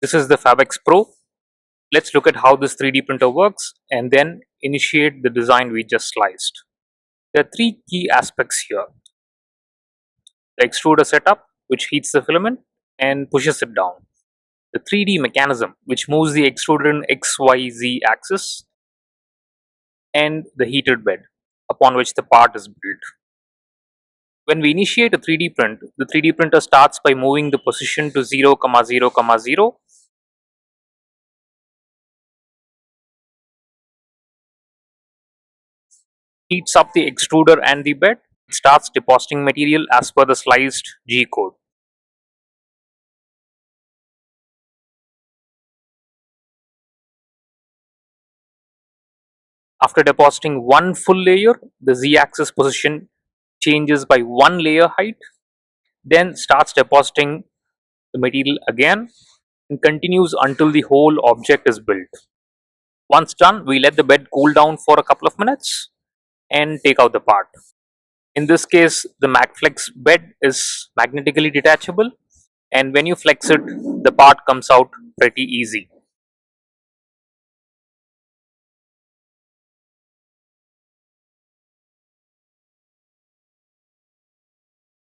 This is the Fabex Pro. Let's look at how this 3D printer works and then initiate the design we just sliced. There are three key aspects here. The extruder setup, which heats the filament and pushes it down. The 3D mechanism, which moves the extruder in XYZ axis, and the heated bed, upon which the part is built. When we initiate a 3D print, the 3D printer starts by moving the position to 0, 0, 0, heats up the extruder and the bed, starts depositing material as per the sliced G code. After depositing one full layer, the Z-axis position changes by one layer height, then starts depositing the material again and continues until the whole object is built. Once done, we let the bed cool down for a couple of minutes and take out the part. In this case, the MagFlex bed is magnetically detachable, and when you flex it, the part comes out pretty easy.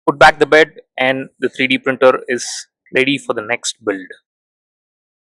Put back the bed and the 3D printer is ready for the next build.